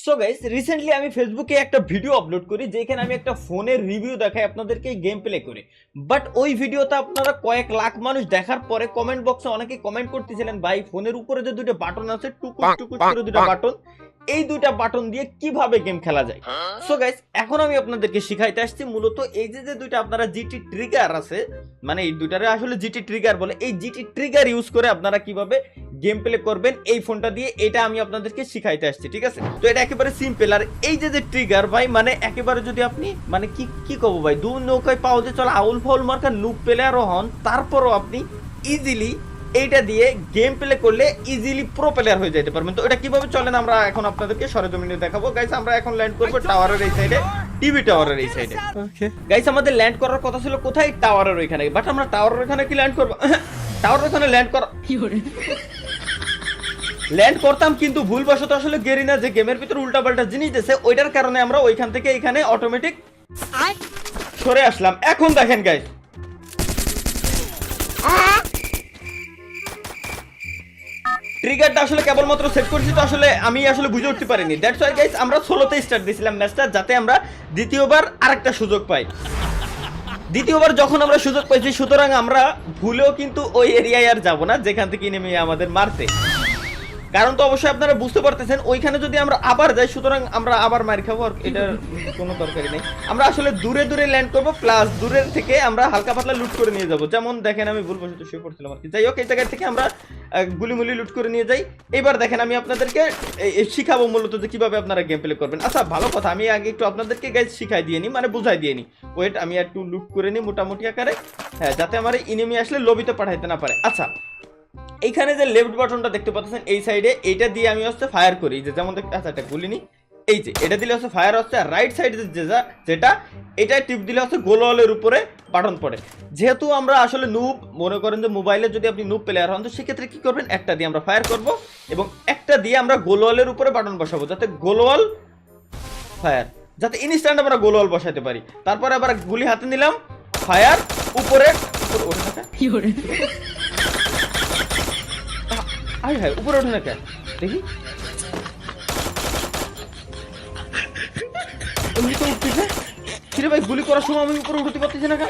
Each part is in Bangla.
সো গাইস রিসেন্টলি আমি ফেসবুকে একটা ভিডিও আপলোড করি যেখানে আমি একটা ফোনের রিভিউ দেখাই আপনাদেরকে গেম প্লে করে। বাট ওই ভিডিওটা আপনারা কয়েক লাখ মানুষ দেখার পরে কমেন্ট বক্সে অনেকে কমেন্ট করতেছিলেন, ভাই ফোনের উপরে যে দুটো বাটন আছে টুকুস টুকুস করে দুটো বাটন, এই দুইটা বাটন দিয়ে কিভাবে গেম খেলা যায়। সো গাইস এখন আমি আপনাদেরকে শিখাইতে আসছি মূলত এই যে দুইটা আপনারা জিটি ট্রিগার আছে, মানে এই দুইটারে আসলে জিটি ট্রিগার বলে, এই জিটি ট্রিগার ইউজ করে আপনারা কিভাবে গেম প্লে করবেন এই ফোনটা দিয়ে, এটা আমি আপনাদেরকে শিখাইতে আসছি। ঠিক আছে, তো এটা একেবারে সিম্পল। আর এই যে ট্রিগার ভাই, মানে একেবারে যদি আপনি মানে কি কব ভাই, দু নৌকায় পাও যে চলে আউল ফাউল মার্কা নুক প্লেয়ারও হন, তারপরও আপনি ইজিলি এইটা দিয়ে গেম প্লে করলে ইজিলি প্রো প্লেয়ার হয়ে যেতে পারবেন। তো এটা কিভাবে চলেন আমরা এখন আপনাদেরকে সরেজমিনে দেখাবো। গাইস আমরা এখন ল্যান্ড করবো টাওয়ারের এই সাইডে, টিভি টাওয়ারের এই সাইডে। ওকে গাইস আমাদের ল্যান্ড করার কথা ছিল কোথায়, টাওয়ারের ওইখানে, বাট আমরা টাওয়ারের ওইখানে কি ল্যান্ড করবো, টাওয়ারের ওইখানে ল্যান্ড করা ল্যান্ড করতাম, কিন্তু ভুলবশত আসলে গেরিনা যে গেমের ভিতরে উল্টাপাল্টা জিনিস দিয়েছে ওইটার কারণে আমরা ওইখান থেকে এখানে অটোমেটিক সরে আসলাম। এখন দেখেন গাইস ট্রিগারটা আসলে কেবলমাত্র সেট করছি, তো আসলে আমি আসলে বুঝে উঠতে পারিনি। দ্যাটস ওয়াই গাইস আমরা সোলোতে স্টার্ট দিয়েছিলাম ম্যাচটা, যাতে আমরা দ্বিতীয়বার আরেকটা সুযোগ পাই। দ্বিতীয়বার যখন আমরা সুযোগ পাইছি, সুতরাং আমরা ভুলেও কিন্তু ওই এরিয়ায় আর যাব না যেখান থেকে নেমে আমাদের মারতে, কারণ তো অবশ্যই আপনারা বুঝতে পারতেছেন ওইখানে যদি আমরা আবার যাই সুতরাং আমরা আবার মার খাবো, আর এটার কোনো দরকারই নেই। আমরা আসলে দূরে দূরে ল্যান্ড করবো, প্লাস দূরের থেকে আমরা হালকা পাতলা লুট করে নিয়ে যাবো। যেমন দেখেন আমি ভুলবশত শুয়ে পড়ছিলাম আর কি, যাই হোক এই জায়গা থেকে আমরা গুলিমুলি লুট করে নিয়ে যাই। এবার দেখেন আমি আপনাদেরকে শিখাবো মূলত যে কিভাবে আপনারা গেম প্লে করবেন। আচ্ছা ভালো কথা, আমি আগে একটু আপনাদেরকে গাইজ শিখাই দিয়ে নি, মানে বুঝাই দিয়ে নি। ওয়েট আমি একটু লুট করে নিই মোটামুটি আকারে, হ্যাঁ, যাতে আমার এনিমি আসলে লবিতে পাঠাইতে না পারে। আচ্ছা এইখানে যে লেফট বাটনটা দেখতে পাচ্ছেন এই সাইডে, এইটা দিয়ে আমি হচ্ছে ফায়ার করি, যে যেমন দেখতে, আচ্ছা এটা গুলি নি, এই যে এটা দিলে হচ্ছে ফায়ার হচ্ছে। আর রাইট সাইডে যেটা এটা টিপ দিলে হচ্ছে গোলওয়ালের উপরে বাটন পড়ে। যেহেতু আমরা আসলে নুব, মনে করেন যে মোবাইলে যদি আপনি নুব প্লেয়ার হন, তো সেক্ষেত্রে কি করবেন, একটা দিয়ে আমরা ফায়ার করব এবং একটা দিয়ে আমরা গোলওয়ালের উপরে বাটন বসাবো, যাতে গোলওয়াল ফায়ার, যাতে ইনস্ট্যান্ট আমরা গোলওয়াল বসাতে পারি। তারপরে আবার গুলি হাতে নিলাম, ফায়ার, উপরে ওঠে থাকা, কি করে আয় হায় উপরে ওঠে না কেন দেখি, এমনি তো উঠতেছে। কিরে ভাই গুলি করার সময় আমি উপরে উঠতে পারতেছি না কেন,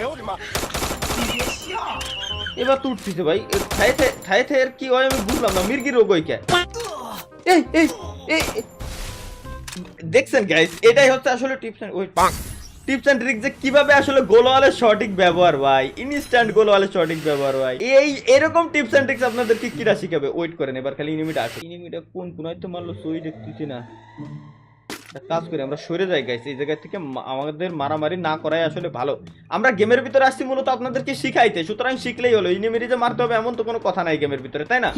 এবার তো উঠতেছে ভাই। থায়ে থায়ে কি হয় আমি বুঝলাম না, মির্গির রোগ হয় কে। এই দেখছেন গাইস, এটাই হচ্ছে আসলে টিপস এন্ড ট্রিক, যে কিভাবে আসলে গোলওয়ালের সঠিক ব্যবহার ভাই, ইনস্ট্যান্ট গোলওয়ালের সঠিক ব্যবহার ভাই। এরকম টিপস এন্ড ট্রিক্স আপনাদেরকে কিরা শিখাবে, ওয়েট করেন। এবার খালি এনিমিটা আসে, এনিমিটা কোন হয়তো মারলো, সই দেখতেছি না। কাজ করি আমরা সরে যাই গাইস, এই জায়গা থেকে আমাদের মারামারি না করাই আসলে ভালো। আমরা গেমের ভিতরে আসছি মূলত আপনাদেরকে শিখাইতে, সুতরাং শিখলেই হলো। এনিমিরে যে মারতে হবে এমন তো কোনো কথা নাই গেমের ভিতরে, তাই না?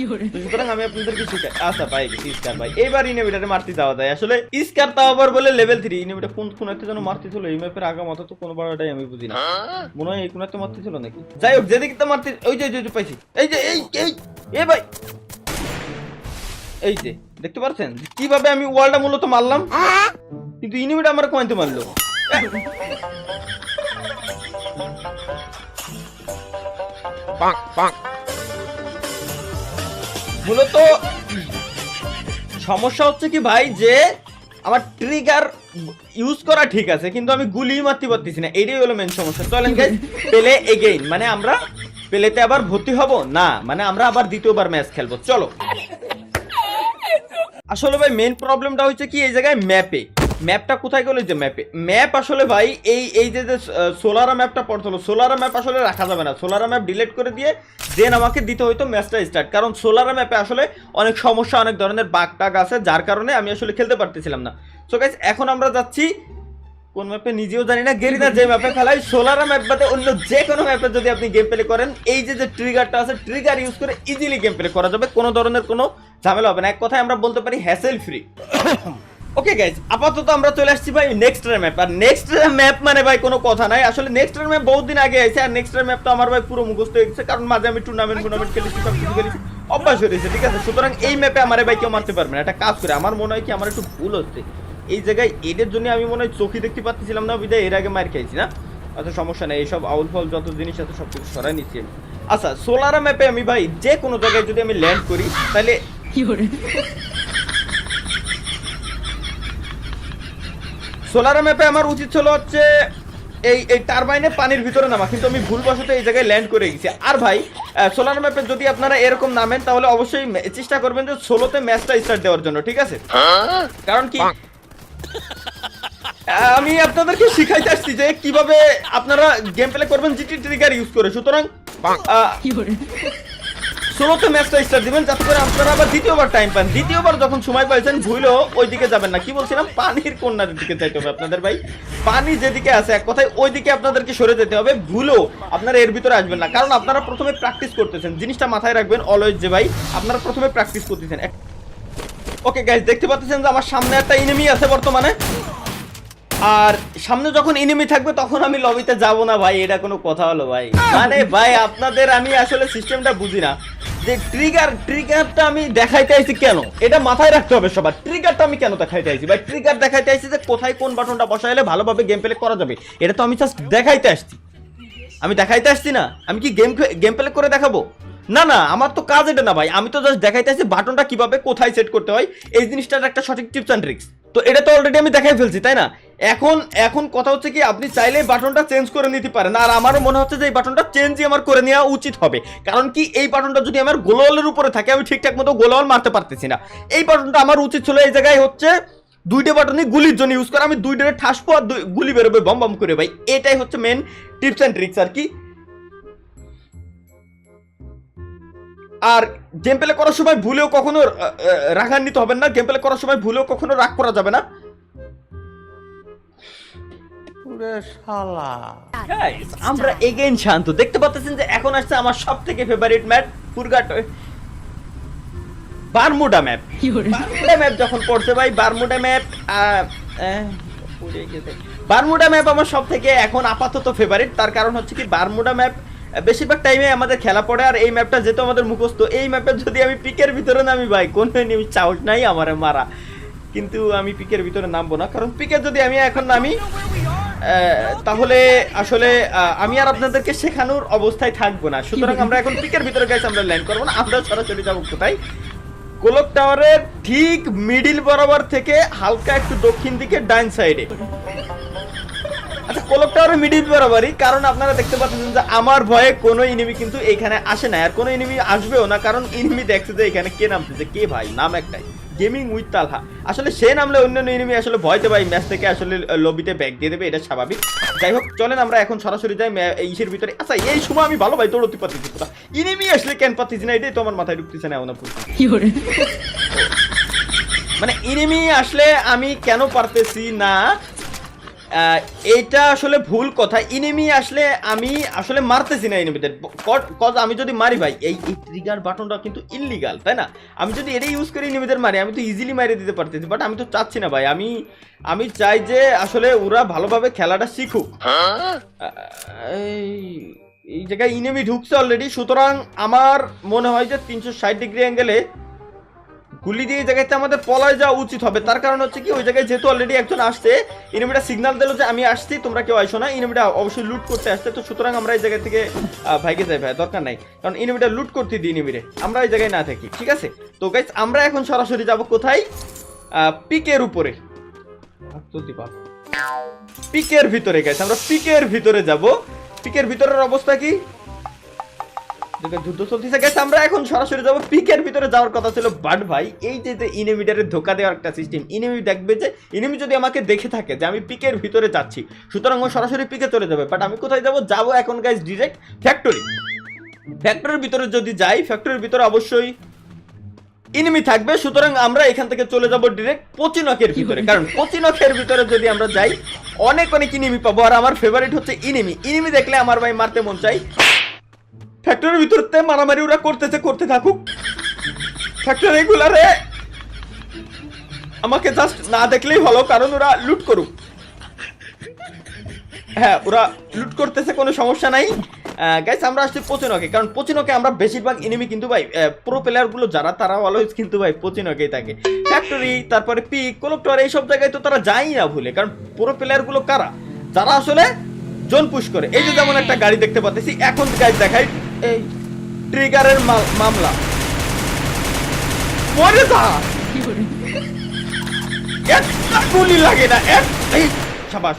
সুতরাং আমি আপনাদেরকে শিখাই। আচ্ছা ভাই স্কার ভাই, এইবার এনিমিটারে মারতে যাওয়া যায় আসলে। স্কার তাও আবার বলে লেভেল 3। এনিমিটা কোন একটা যেন মারতে ছিল এই ম্যাপের আগা মাথা তো কোনো বাড়াটাই আমি বুঝি না, মনে হয় এই কোন একটা মারতে ছিল নাকি। যাই হোক যেদিকে তো মারতে, ওই যে পাইছি, এই যে এই ভাই, এই যে দেখতে পাচ্ছেন কিভাবে আমি ওয়ালটা মূলত মারলাম, কিন্তু ইনিমিটা আমার কমাইতে মারলো। মূলত সমস্যা হচ্ছে কি ভাই, যে আমার ট্রিগার ইউজ করা ঠিক আছে কিন্তু আমি গুলি মারতে পারতেছি না, এটাই হলো মেন সমস্যা। চলেন গাইস প্লে এগেইন, মানে আমরা প্লেতে আবার ভর্তি হব না, মানে আমরা আবার দ্বিতীয়বার ম্যাচ খেলবো। চলো। আসলে ভাই মেইন প্রবলেমটা হচ্ছে কি, এই জায়গায় ম্যাপটা কোথায় গেল, যে ম্যাপ আসলে ভাই এই যে সোলারা ম্যাপটা পড়ছিল, সোলারা ম্যাপ আসলে রাখা যাবে না। সোলারা ম্যাপ ডিলিট করে দিয়ে দেন আমাকে দিতে হইতো ম্যাচটা স্টার্ট, কারণ সোলারা ম্যাপে আসলে অনেক সমস্যা, অনেক ধরনের বাগ টাগ আছে, যার কারণে আমি আসলে খেলতে পারতেছিলাম না। সো গাইস এখন আমরা যাচ্ছি কোন ম্যাপে নিজেও জানি না, গেরিনা যে ম্যাপে খেলাই, সোলারা ম্যাপ বাদে অন্য যে কোনো ম্যাপে যদি আপনি গেম প্লে করেন, এই যে ট্রিগারটা আছে, ট্রিগার ইউজ করে ইজিলি গেম প্লে করা যাবে, কোনো ধরনের কোনো ঝামেলা হবে না। এক কথায় আমরা বলতে পারি হ্যাসেল ফ্রি। ওকে গাইজ আপাতত আমরা চলে আসছি ভাই নেক্সট ম্যাপ। আর নেক্সট ম্যাপ মানে ভাই কোনো কথা নাই, আসলে নেক্সট ম্যাপ বহুত দিন আগে আছে, আর নেক্সট ম্যাপ তো আমার ভাই পুরো মুখস্থ হয়ে গেছে, কারণ মাঝে আমি টুর্নামেন্ট খেলেছি, সব কিছু খেলেছি, অভ্যাস হয়ে গেছে। ঠিক আছে, সুতরাং এই ম্যাপে আমার ভাই কেউ মারতে পারবে না। একটা কাজ করে, আমার মনে হয় কি আমার একটু ভুল হচ্ছে এই জায়গায়, এদের জন্য আমি মনে হয় চোখই দেখতে পাচ্ছিলাম না, বিদায় এর আগে মার খেয়েছি না। আচ্ছা সমস্যা নেই, এইসব আউল ফল যত জিনিস আছে সব কিছু সরাই নিচ্ছি আমি। আচ্ছা সোলারা ম্যাপে আমি ভাই যে কোনো জায়গায় যদি আমি ল্যান্ড করি তাহলে সোলার ম্যাপে আমার উচিত ছিল হচ্ছে এই এই টারবাইনে পানির ভিতরে নামা, কিন্তু আমি ভুলবশত এই জায়গায় ল্যান্ড করে গেছি। আর ভাই সোলার ম্যাপে যদি আপনারা এরকম নামেন তাহলে অবশ্যই চেষ্টা করবেন যে সোলোতে ম্যাচটা স্টার্ট দেওয়ার জন্য, ঠিক আছে? কারণ কি আমি আপনাদেরকে শিখাইতে আসছি যে কিভাবে আপনারা গেম প্লে করবেন জিটি ট্রিগার ইউজ করে। সুতরাং সোলোতে ম্যাচটা স্টার্ট দিবেন যাতে করে আপনারা আবার দ্বিতীয়বার টাইম পান। দ্বিতীয়বার যখন সময় পাইছেন ভুলেও ওই দিকে যাবেন না। কি বলছিলাম, পানির কন্যার দিকে যাইতে হবে আপনাদের ভাই। পানি যেদিকে আছে এক কথায় ওই দিকে আপনাদেরকে সরে যেতে হবে, ভুলেও আপনারা এর ভিতরে আসবেন না। কারণ আপনারা প্রথমে প্র্যাকটিস করতেছেন, জিনিসটা মাথায় রাখবেন অলওয়েজ যে ভাই আপনারা প্রথমে প্র্যাকটিস করতেছেন। ওকে গাইস, দেখতে পাচ্ছেন যে আমার সামনে একটা এনিমি আছে বর্তমানে, আর সামনে যখন এনিমি থাকবে তখন আমি লবিতে যাব না ভাই, এটা কোনো কথা হলো ভাই? মানে ভাই আপনাদের আমি আসলে সিস্টেমটা বুঝি না যে ট্রিগারটা আমি দেখাইতে আইছি কেন, এটা মাথায় রাখতে হবে সবার। ট্রিগারটা আমি কেন দেখাইতে আইছি ভাই? ট্রিগার দেখাইতে আইছি যে কোথায় কোন বাটনটা বসাইলে ভালোভাবে গেম প্লে করা যাবে, এটা তো আমি জাস্ট দেখাইতে আসছি। আমি দেখাইতে আসছি না, আমি কি গেম প্লে করে দেখাবো? না না, আমার তো কাজ এটা না ভাই, আমি তো জাস্ট দেখাইতে আসছি বাটনটা কিভাবে কোথায় সেট করতে হয়, এই জিনিসটার একটা সঠিক টিপস অ্যান্ড ট্রিক্স। তো এটা তো অলরেডি আমি দেখাই ফেলছি, তাই না? এখন কথা হচ্ছে কি আপনি চাইলে বাটনটা চেঞ্জ করে নিতে পারেন, আর আমারও মনে হচ্ছে যে এই বাটনটা চেঞ্জই আমার করে নেওয়া উচিত হবে। কারণ কি এই বাটনটা যদি আমার গোলওয়ালের উপরে থাকে আমি ঠিকঠাক মতো গোলওয়াল মারতে পারতেছি না। এই বাটনটা আমার উচিত ছিল এই জায়গায় হচ্ছে দুইটা বাটনই গুলির জন্য ইউজ করা, আমি দুইটারে ঠাসবো আর গুলি বেরোবে বম বম করে ভাই। এটাই হচ্ছে মেন টিপস অ্যান্ড ট্রিক্স আর কি। আর গেম প্লে করার সময় ভুলেও কখনো রাগান্বিত হবেন না, গেম প্লে করার সময় ভুলেও কখনো রাগ করা যাবে না। আমরা এগেইন শান্ত, দেখতে পাচ্ছেন যে এখন আসছে আমার সবথেকে favourite map Bermuda map. Bermuda map যখন পড়ছে ভাই, বারমুডা ম্যাপ আমার সবথেকে এখন আপাতত ফেভারিট। তার কারণ হচ্ছে কি বারমুডা ম্যাপ বেশিরভাগ টাইমে আমাদের খেলা পড়ে, আর এই ম্যাপটা যেহেতু আমাদের মুখস্থ, এই ম্যাপে যদি আমি পিকের ভিতরে নামি ভাই কোনো সাহস নাই আমার মারা, কিন্তু আমি পিকের ভিতরে নামবো না। কারণ পিকে যদি আমি এখন নামি তাহলে আসলে আমি আর আপনাদেরকে শেখানোর অবস্থায় থাকবো না। সুতরাং আমরা এখন পিকের ভিতরে গাইস আমরা ল্যান্ড করবো না, আমরা সরাসরি যাবো কোথায়? কোলক টাওয়ারের ঠিক মিডিল বরাবর থেকে হালকা একটু দক্ষিণ দিকে ডাইন সাইডে। আচ্ছা, কোলক টাওয়ারের মিডিল বরাবরই, কারণ আপনারা দেখতে পাচ্ছেন যে আমার ভয়ে কোনো এনিমি কিন্তু এখানে আসে না, আর কোনো এনিমি আসবেও না। কারণ এনিমি দেখছে যে এখানে কে নামতেছে, কে ভাই নাম একটাই গেমিং উইথ তালহা। আসলে সে নামলে অন্যান্য এনিমি আসলে ভয়তে ভাই ম্যাচ থেকে আসলে লবিতে ব্যাক দিয়ে দেবে, এটা স্বাভাবিক। যাই হোক চলেন আমরা এখন সরাসরি যাই ইসের ভিতরে। আচ্ছা এই সময় আমি ভালো ভাই দৌড়তে পারতেছি, এনিমি আসলে কেন পাচ্ছি না, এটাই তো আমার মাথায় ঢুকতেছে না। মানে এনিমি আসলে আমি কেন পারতেছি না, এইটা আসলে ভুল কথা। এনিমি আসলে আমি আসলে মারতেছি না এনিমিদের, কজ আমি যদি মারি ভাই এই ট্রিগার বাটনটা কিন্তু ইললিগাল, তাই না? আমি যদি এটা ইউজ করি এনিমিদের মারি, আমি তো ইজিলি মারিয়ে দিতে পারতেছি, বাট আমি তো চাচ্ছি না ভাই। আমি চাই যে আসলে ওরা ভালোভাবে খেলাটা শিখুক। এই জায়গায় এনিমি ঢুকছে অলরেডি, সুতরাং আমার মনে হয় যে 360 ডিগ্রি অ্যাঙ্গেলে গুলি দিয়ে জায়গাতে আমাদের পলায় যাওয়া উচিত হবে। তার কারণ হচ্ছে কি ওই জায়গায় যেহেতু অলরেডি একজন আসছে, এনিমিটা সিগন্যাল দিল যে আমি আসছি, তোমরা কেউ আইসো না। এনিমিটা অবশ্যই লুট করতে আসছে, তো সুতরাং আমরা এই জায়গা থেকে ভাইকে যাই ভাই, দরকার নাই। কারণ এনিমিটা লুট করতে দিই এনিমিরে, আমরা এই জায়গায় না থাকি, ঠিক আছে? তো গাইস আমরা এখন সরাসরি যাব কোথায়? পিকের উপরে, পিকের ভিতরে গাইস আমরা পিকের ভিতরে যাব। পিকের ভিতরের অবস্থা কি? যুদ্ধ চলতেছে গাইস, আমরা এখন সরাসরি যাব পিকের ভিতরে। যাওয়ার কথা ছিল, বাট ভাই এই যে এনিমিটারে ধোকা দেওয়ার একটা সিস্টেম, এনিমি দেখবে যে এনিমি যদি আমাকে দেখে থাকে যে আমি পিকের ভিতরে যাচ্ছি, সুতরাং ও সরাসরি পিকে চলে যাবে। বাট আমি কোথায় যাব এখন গাইস ডিরেক্ট ফ্যাক্টরির ভিতরে যদি যাই, ফ্যাক্টরির ভিতরে অবশ্যই এনিমি থাকবে। সুতরাং আমরা এখান থেকে চলে যাব ডিরেক্ট পচিনকের ভিতরে, কারণ পচিনকের ভিতরে যদি আমরা যাই অনেক এনিমি পাবো। আর আমার ফেভারিট হচ্ছে এনিমি দেখলে আমার ভাই মারতে মন চাই। ফ্যাক্টরির ভিতরতে মারামারি ওরা করতে থাকুক, ফ্যাক্টরি গুলারে আমাকে জাস্ট না দেখলেই ভালো, কারণ ওরা লুট করুক। হ্যাঁ ওরা লুট করতেছে, কোনো সমস্যা নাই। গাইস আমরা আসছি পচিনকে, কারণ পচিনকে আমরা বেশিরভাগ এনিমি কিন্তু ভাই প্রো প্লেয়ার গুলো যারা, তারা অলওয়েজ কিন্তু ভাই পচিনকেই থাকে। ফ্যাক্টরি, তারপরে পিক, কোলক টাওয়ার, এইসব জায়গায় তো তারা যাই না ভুলে। কারণ প্রো প্লেয়ার গুলো কারা? যারা আসলে জোন পুশ করে। এই যে যেমন একটা গাড়ি দেখতে পাচ্ছি, এখন গাইস দেখাই এই ট্রিগারের মামলা। মরে যা, একটা গুলি লাগে না, শাবাশ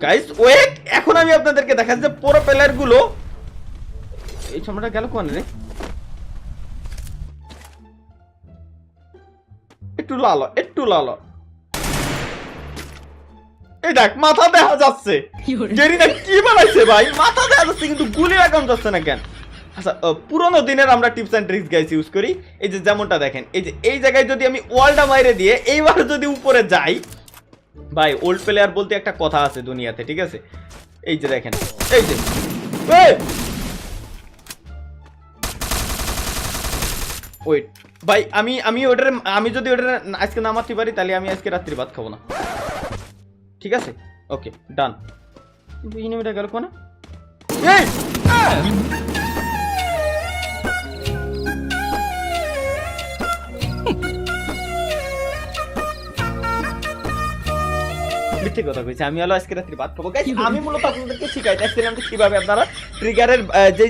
গাইস ওয়েট, এখন আমি আপনাদেরকে দেখাচ্ছি যে পুরো প্লেয়ার গুলো এই সময়টা গেল কোন রে, একটু লালো এই দেখ মাথা দেখা যাচ্ছে, গেরিনা কি বানাইছে ভাই, মাথা দেখা যাচ্ছে কিন্তু গুলি লাগাম যাচ্ছে না কেন? আচ্ছা পুরোনো দিনের আমরা tips and tricks guys use করি, এই যে যেমনটা দেখেন, এই যে এই জায়গায় যদি আমি ওয়ালটা মাইরে দিয়ে এইবার যদি উপরে যাই, ভাই ওল্ড প্লেয়ার বলতে একটা কথা আছে দুনিয়াতে, ঠিক আছে? এই যে দেখেন, এই যে ওয়েট ভাই, আমি যদি ওটার আজকে নামাতে পারি তাহলে আমি আজকে রাত্রি ভাত খাবো না, ঠিক আছে? ওকে ডান। ইনিমিটা গেল কোন? এই মিথ্যে কথা কইছি, আমি হলো আজকে রাত্রি ভাত খাবো গাইস। আমি মূলত আপনাদেরকে শিখাইতেছিলাম যে কিভাবে আপনারা ট্রিগারের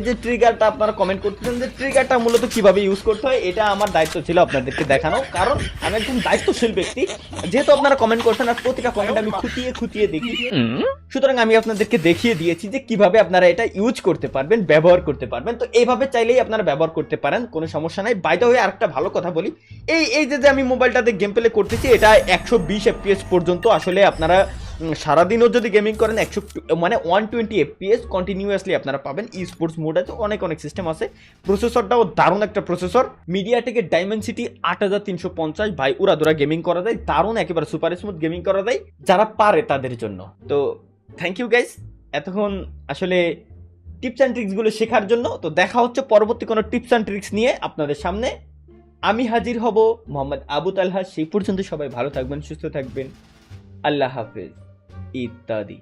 যে ট্রিগারটা আপনারা কমেন্ট করতেছেন যে ট্রিগারটা মূলত কিভাবে ইউজ করতে হয়, এটা আমার দায়িত্ব ছিল আপনাদেরকে দেখানো, কারণ আমি একজন দায়িত্বশীল ব্যক্তি। যেহেতু আপনারা কমেন্ট করছেন আর প্রতিটা কমেন্ট আমি খুঁটিয়ে দেখি, সুতরাং আমি আপনাদেরকে দেখিয়ে দিয়েছি যে কিভাবে আপনারা এটা ইউজ করতে পারবেন, ব্যবহার করতে পারবেন। তো এইভাবে চাইলেই আপনারা ব্যবহার করতে পারেন, কোনো সমস্যা নাই। বাই দ্য ওয়ে আরেকটা ভালো কথা বলি, এই যে আমি মোবাইলটাতে গেম প্লে করতেছি, এটা 120 FPS পর্যন্ত আসলে আপনারা সারাদিনও যদি গেমিং করেন 120 FPS কন্টিনিউয়াসলি আপনারা পাবেন। ই স্পোর্টস মোড আছে, অনেক সিস্টেম আছে। প্রসেসরটাও দারুণ একটা প্রসেসর, মিডিয়াটেকের ডাইমেনসিটি 8350, ভাই উড়াদুরা গেমিং করা যায়, দারুণ একেবারে সুপার স্মুথ গেমিং করা যায় যারা পারে তাদের জন্য। তো থ্যাংক ইউ গাইস এতক্ষণ আসলে টিপস অ্যান্ড ট্রিক্সগুলো শেখার জন্য। তো দেখা হচ্ছে পরবর্তী কোনো টিপস অ্যান্ড ট্রিক্স নিয়ে আপনাদের সামনে। আমি হাজির হব, মোহাম্মদ আবু তালহা। সেই পর্যন্ত সবাই ভালো থাকবেন, সুস্থ থাকবেন, আল্লাহ হাফেজ ইত্যাদি।